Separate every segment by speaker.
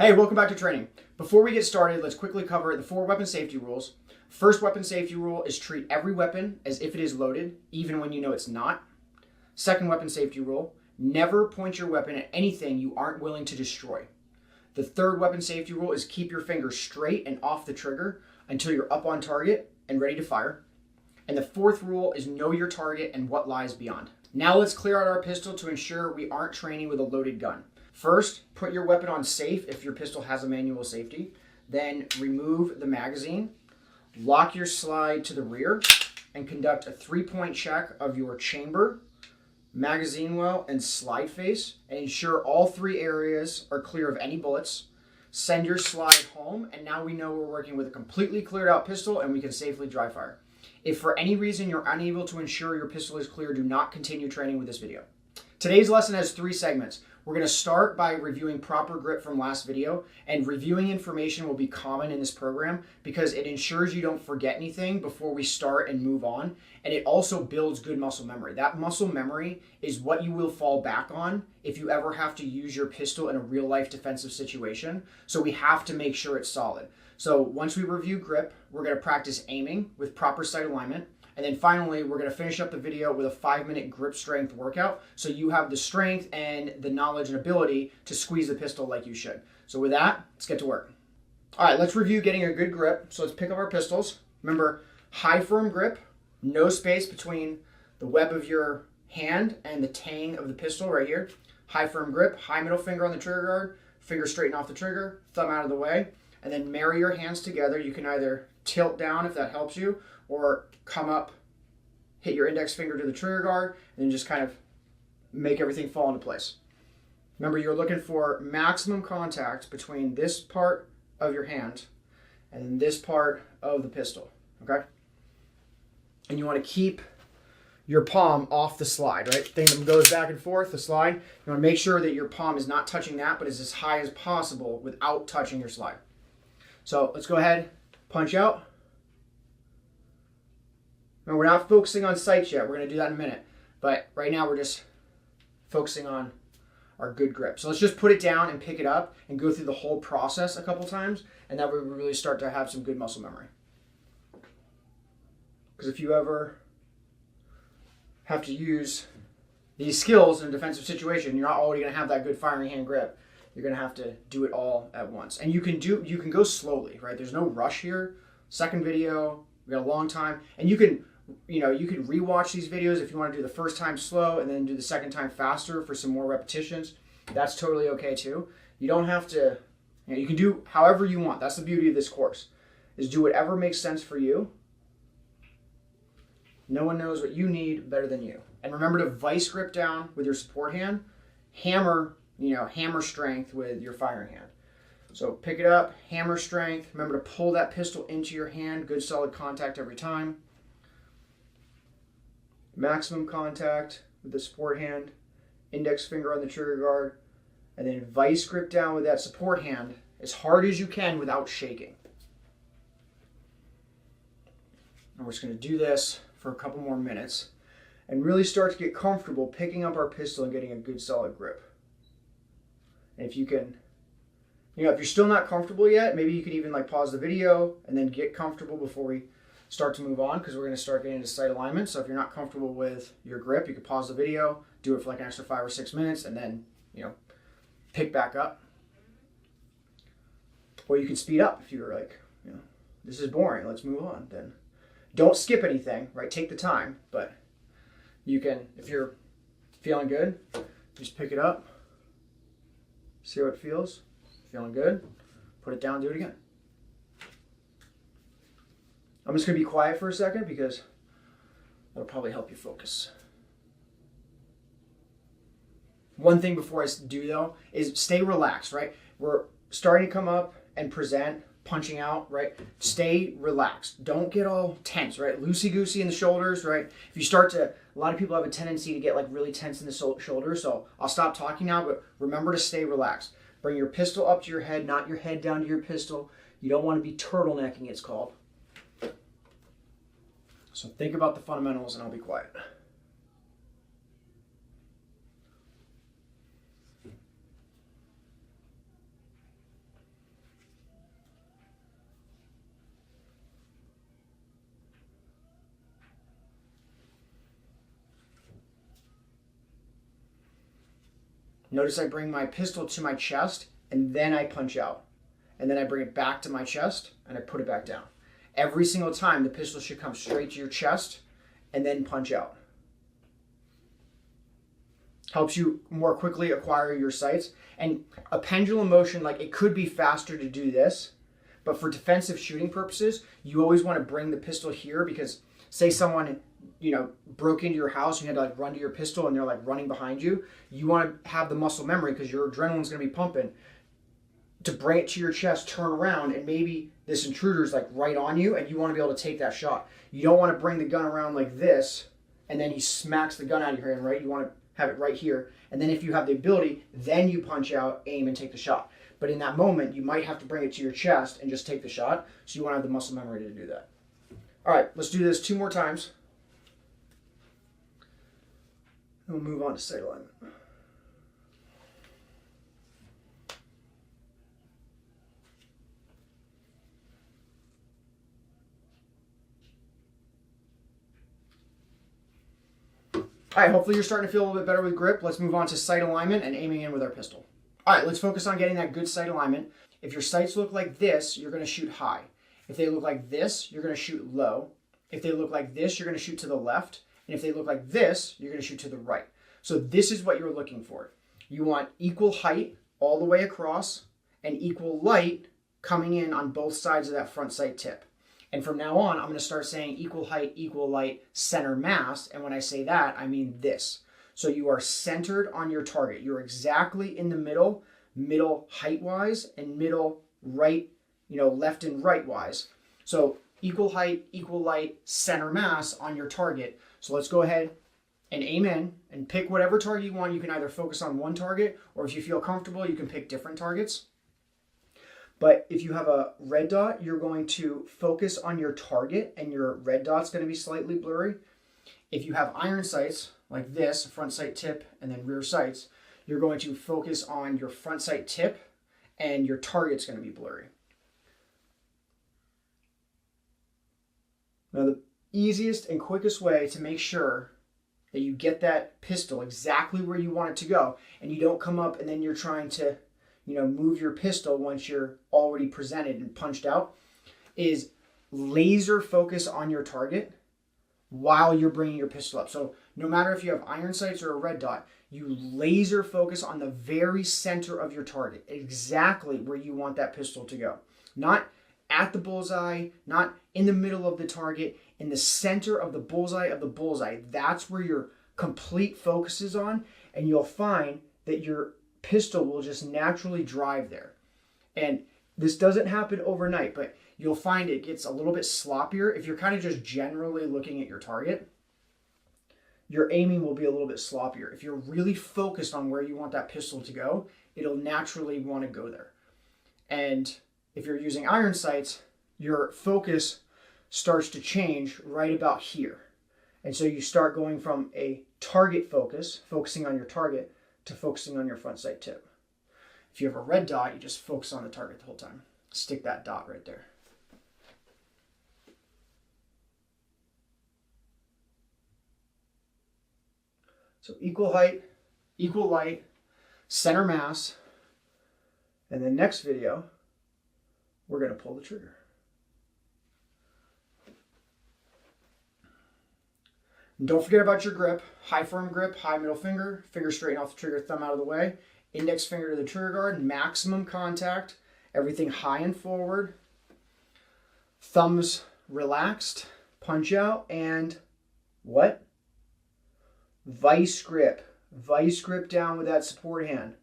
Speaker 1: Hey, welcome back to training. Before we get started, let's quickly cover the 4 weapon safety rules. First weapon safety rule is treat every weapon as if it is loaded, even when you know it's not. Second weapon safety rule, never point your weapon at anything you aren't willing to destroy. The third weapon safety rule is keep your finger straight and off the trigger until you're up on target and ready to fire. And the fourth rule is know your target and what lies beyond. Now let's clear out our pistol to ensure we aren't training with a loaded gun. First, put your weapon on safe if your pistol has a manual safety. Then remove the magazine, lock your slide to the rear, and conduct a 3-point check of your chamber, magazine well, and slide face, and ensure all 3 areas are clear of any bullets. Send your slide home, and now we know we're working with a completely cleared out pistol and we can safely dry fire. If for any reason you're unable to ensure your pistol is clear, do not continue training with this video. Today's lesson has 3 segments. We're going to start by reviewing proper grip from last video, and reviewing information will be common in this program because it ensures you don't forget anything before we start and move on, and it also builds good muscle memory. That muscle memory is what you will fall back on if you ever have to use your pistol in a real-life defensive situation, so we have to make sure it's solid. So once we review grip, we're going to practice aiming with proper sight alignment. And then finally, we're going to finish up the video with a 5-minute grip strength workout so you have the strength and the knowledge and ability to squeeze the pistol like you should. So with that, let's get to work. All right, let's review getting a good grip. So let's pick up our pistols. Remember, high firm grip, no space between the web of your hand and the tang of the pistol right here. High firm grip, high middle finger on the trigger guard, finger straighten off the trigger, thumb out of the way, and then marry your hands together. You can either tilt down if that helps you, or come up, hit your index finger to the trigger guard, and then just kind of make everything fall into place. Remember, you're looking for maximum contact between this part of your hand and this part of the pistol, okay? And you want to keep your palm off the slide, right? Thing that goes back and forth, the slide. You want to make sure that your palm is not touching that, but is as high as possible without touching your slide. So let's go ahead, punch out. Now, we're not focusing on sights yet. We're going to do that in a minute. But right now, we're just focusing on our good grip. So let's just put it down and pick it up and go through the whole process a couple times. And that way we really start to have some good muscle memory. Because if you ever have to use these skills in a defensive situation, you're not already going to have that good firing hand grip. You're going to have to do it all at once. And you can go slowly, right? There's no rush here. Second video, we got a long time. And you can rewatch these videos if you want to do the first time slow and then do the second time faster for some more repetitions. That's totally okay too. You don't have to, you can do however you want. That's the beauty of this course, is do whatever makes sense for you. No one knows what you need better than you. And remember to vice grip down with your support hand, hammer strength with your firing hand. So pick it up, hammer strength. Remember to pull that pistol into your hand. Good solid contact every time. Maximum contact with the support hand, index finger on the trigger guard, and then vice grip down with that support hand as hard as you can without shaking. And we're just going to do this for a couple more minutes and really start to get comfortable picking up our pistol and getting a good solid grip. And if you can, if you're still not comfortable yet, maybe you can even pause the video and then get comfortable before we start to move on, because we're going to start getting into sight alignment. So if you're not comfortable with your grip, you can pause the video, do it for an extra 5 or 6 minutes, and then, pick back up. Or you can speed up if you're this is boring, let's move on. Then don't skip anything, right? Take the time, but you can, if you're feeling good, just pick it up, see how it feels. Feeling good, put it down, do it again. I'm just going to be quiet for a second because that'll probably help you focus. One thing before I do though is stay relaxed, right? We're starting to come up and present, punching out, right? Stay relaxed. Don't get all tense, right? Loosey-goosey in the shoulders, right? If you start to, a lot of people have a tendency to get really tense in the shoulders, so I'll stop talking now, but remember to stay relaxed. Bring your pistol up to your head, not your head down to your pistol. You don't want to be turtlenecking, it's called. So think about the fundamentals and I'll be quiet. Notice I bring my pistol to my chest and then I punch out. And then I bring it back to my chest and I put it back down. Every single time the pistol should come straight to your chest and then punch out. Helps you more quickly acquire your sights. And a pendulum motion, like it could be faster to do this, but for defensive shooting purposes, you always want to bring the pistol here because say someone, broke into your house and you had to like run to your pistol and they're like running behind you. You want to have the muscle memory because your adrenaline's going to be pumping to bring it to your chest, turn around, and maybe this intruder's like right on you and you want to be able to take that shot. You don't want to bring the gun around like this and then he smacks the gun out of your hand, right? You want to have it right here. And then if you have the ability, then you punch out, aim, and take the shot. But in that moment, you might have to bring it to your chest and just take the shot. So you want to have the muscle memory to do that. All right, let's do this 2 more times. And we'll move on to sight alignment. All right, hopefully you're starting to feel a little bit better with grip. Let's move on to sight alignment and aiming in with our pistol. All right, let's focus on getting that good sight alignment. If your sights look like this, you're going to shoot high. If they look like this, you're going to shoot low. If they look like this, you're going to shoot to the left. And if they look like this, you're going to shoot to the right. So this is what you're looking for. You want equal height all the way across and equal light coming in on both sides of that front sight tip. And from now on, I'm going to start saying equal height, equal light, center mass. And when I say that, I mean this. So you are centered on your target. You're exactly in the middle height-wise, and middle right, left and right-wise. So equal height, equal light, center mass on your target. So let's go ahead and aim in and pick whatever target you want. You can either focus on one target, or if you feel comfortable, you can pick different targets. But if you have a red dot, you're going to focus on your target and your red dot's going to be slightly blurry. If you have iron sights like this, front sight tip and then rear sights, you're going to focus on your front sight tip and your target's going to be blurry. Now the easiest and quickest way to make sure that you get that pistol exactly where you want it to go and you don't come up and then you're trying to move your pistol once you're already presented and punched out, is laser focus on your target while you're bringing your pistol up. So no matter if you have iron sights or a red dot, you laser focus on the very center of your target, exactly where you want that pistol to go. Not at the bullseye, not in the middle of the target, in the center of the bullseye of the bullseye. That's where your complete focus is on, and you'll find that your pistol will just naturally drive there. And this doesn't happen overnight, but you'll find it gets a little bit sloppier. If you're kind of just generally looking at your target, your aiming will be a little bit sloppier. If you're really focused on where you want that pistol to go, it'll naturally want to go there. And if you're using iron sights, your focus starts to change right about here. And so you start going from a target focus, focusing on your target, to focusing on your front sight tip. If you have a red dot, you just focus on the target the whole time. Stick that dot right there. So equal height, equal light, center mass, and then next video, we're going to pull the trigger. And don't forget about your grip. High firm grip, high middle finger, finger straighten off the trigger, thumb out of the way, index finger to the trigger guard, maximum contact, everything high and forward, thumbs relaxed, punch out, and what? Vice grip. Vice grip down with that support hand.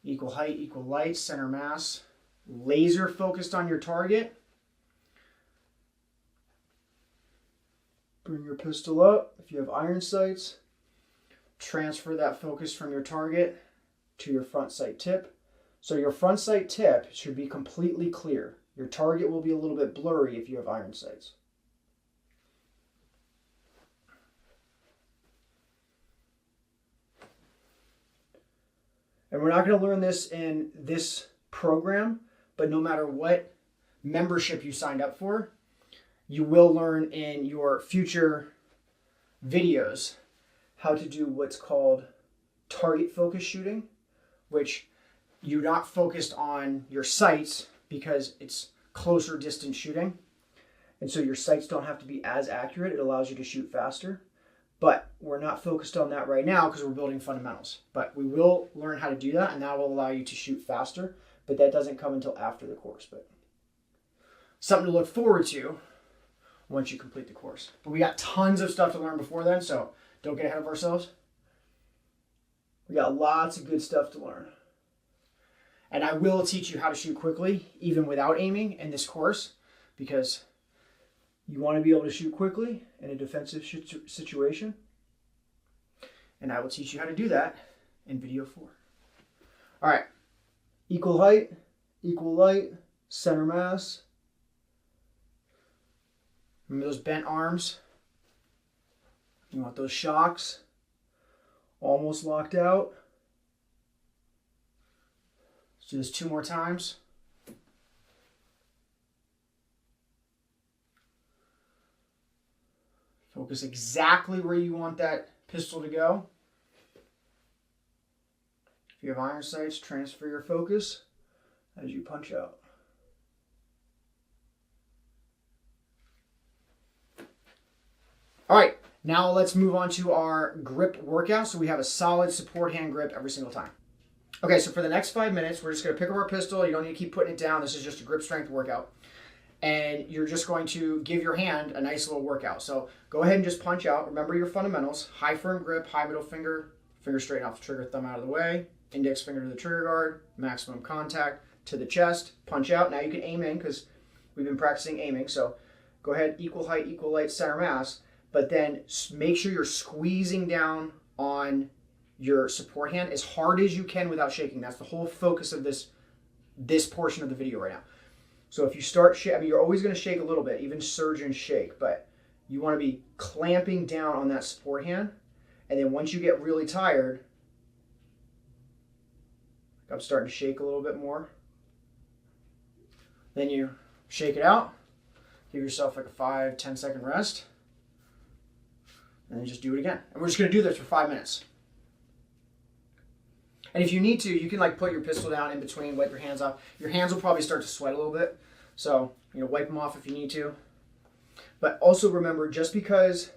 Speaker 1: Equal height, equal light, center mass. Laser focused on your target. Bring your pistol up. If you have iron sights, transfer that focus from your target to your front sight tip. So your front sight tip should be completely clear. Your target will be a little bit blurry if you have iron sights. And we're not going to learn this in this program, but no matter what membership you signed up for, you will learn in your future videos how to do what's called target focus shooting, which you're not focused on your sights because it's closer distance shooting. And so your sights don't have to be as accurate. It allows you to shoot faster. But we're not focused on that right now because we're building fundamentals. But we will learn how to do that, and that will allow you to shoot faster. But that doesn't come until after the course. But something to look forward to once you complete the course. But we got tons of stuff to learn before then, so don't get ahead of ourselves. We got lots of good stuff to learn. And I will teach you how to shoot quickly, even without aiming in this course, because you want to be able to shoot quickly in a defensive situation. And I will teach you how to do that in video 4. All right. Equal height, equal light, center mass. Remember those bent arms? You want those shocks. Almost locked out. Let's do this 2 more times. Focus exactly where you want that pistol to go. If you have iron sights, transfer your focus as you punch out. All right, now let's move on to our grip workout so we have a solid support hand grip every single time. Okay, so for the next 5 minutes, we're just going to pick up our pistol. You don't need to keep putting it down. This is just a grip strength workout. And you're just going to give your hand a nice little workout. So go ahead and just punch out. Remember your fundamentals. High firm grip, high middle finger, finger straight off the trigger, thumb out of the way, index finger to the trigger guard, maximum contact to the chest, punch out. Now you can aim in because we've been practicing aiming. So go ahead, equal height, equal light, center mass. But then make sure you're squeezing down on your support hand as hard as you can without shaking. That's the whole focus of this portion of the video right now. So if you start, you're always going to shake a little bit, even surgeons shake, but you want to be clamping down on that support hand. And then once you get really tired, I'm starting to shake a little bit more. Then you shake it out, give yourself like a 5-10 second rest, and then just do it again. And we're just going to do this for 5 minutes. And if you need to, you can like put your pistol down in between, wipe your hands off. Your hands will probably start to sweat a little bit. So, wipe them off if you need to. But also remember, just because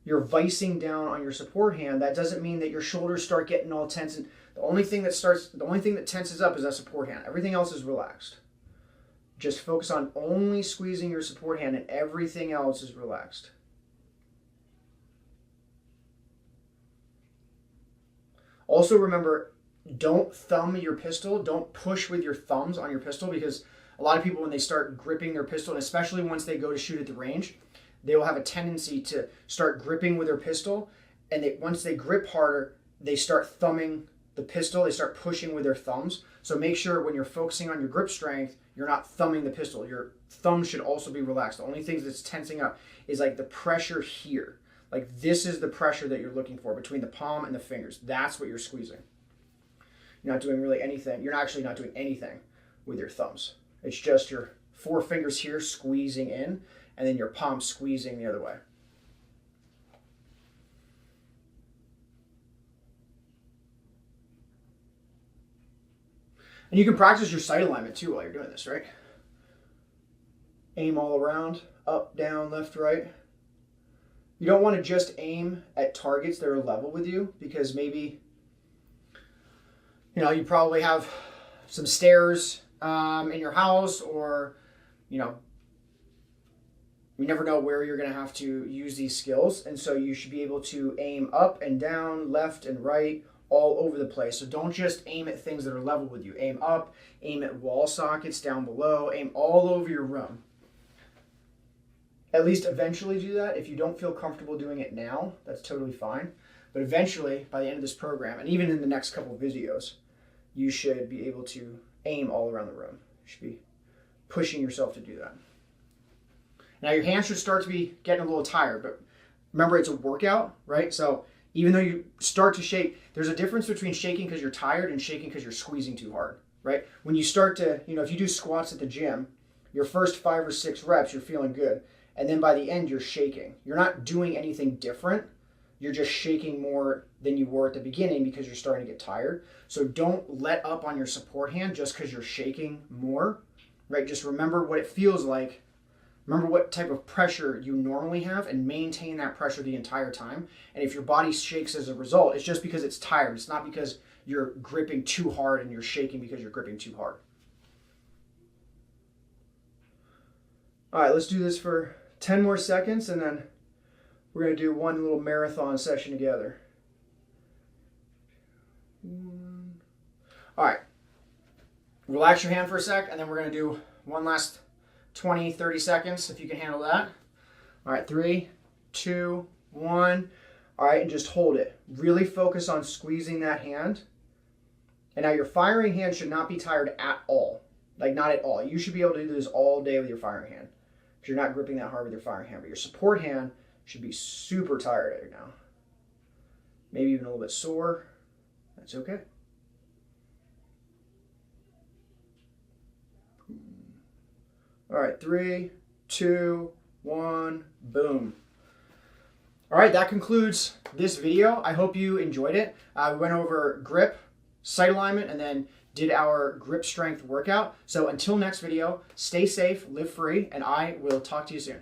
Speaker 1: you're vicing down on your support hand, that doesn't mean that your shoulders start getting all tense. And the only thing that tenses up is that support hand. Everything else is relaxed. Just focus on only squeezing your support hand and everything else is relaxed. Also remember, don't thumb your pistol. Don't push with your thumbs on your pistol, because a lot of people, when they start gripping their pistol, and especially once they go to shoot at the range, they will have a tendency to start gripping with their pistol. And once they grip harder, they start thumbing the pistol. They start pushing with their thumbs. So make sure when you're focusing on your grip strength, you're not thumbing the pistol. Your thumb should also be relaxed. The only thing that's tensing up is like the pressure here. Like this is the pressure that you're looking for between the palm and the fingers. That's what you're squeezing. You're not doing really anything. You're actually not doing anything with your thumbs. It's just your 4 fingers here squeezing in, and then your palm squeezing the other way. And you can practice your sight alignment too while you're doing this, right? Aim all around, up, down, left, right. You don't want to just aim at targets that are level with you, because maybe, you probably have some stairs in your house, or, you never know where you're going to have to use these skills. And so you should be able to aim up and down, left and right, all over the place. So don't just aim at things that are level with you. Aim up, aim at wall sockets down below, aim all over your room. At least eventually do that. If you don't feel comfortable doing it now, that's totally fine. But eventually, by the end of this program, and even in the next couple of videos, you should be able to aim all around the room. You should be pushing yourself to do that. Now your hands should start to be getting a little tired, but remember, it's a workout, right? So even though you start to shake, there's a difference between shaking because you're tired and shaking because you're squeezing too hard, right? When you start to, if you do squats at the gym, your first 5 or 6 reps, you're feeling good. And then by the end, you're shaking. You're not doing anything different. you're just shaking more than you were at the beginning because you're starting to get tired. So don't let up on your support hand just because you're shaking more, right? Just remember what it feels like. Remember what type of pressure you normally have and maintain that pressure the entire time. And if your body shakes as a result, it's just because it's tired. It's not because you're gripping too hard and you're shaking because you're gripping too hard. All right, let's do this for 10 more seconds and then we're going to do one little marathon session together. All right, relax your hand for a sec and then we're going to do one last 20, 30 seconds if you can handle that. All right, 3, 2, 1. All right, and just hold it. Really focus on squeezing that hand. And now your firing hand should not be tired at all. Like not at all. You should be able to do this all day with your firing hand. If you're not gripping that hard with your firing hand. But your support hand should be super tired right now. Maybe even a little bit sore. That's okay. All right, 3, 2, 1, boom. All right, that concludes this video. I hope you enjoyed it. We went over grip, sight alignment, and then did our grip strength workout. So until next video, stay safe, live free, and I will talk to you soon.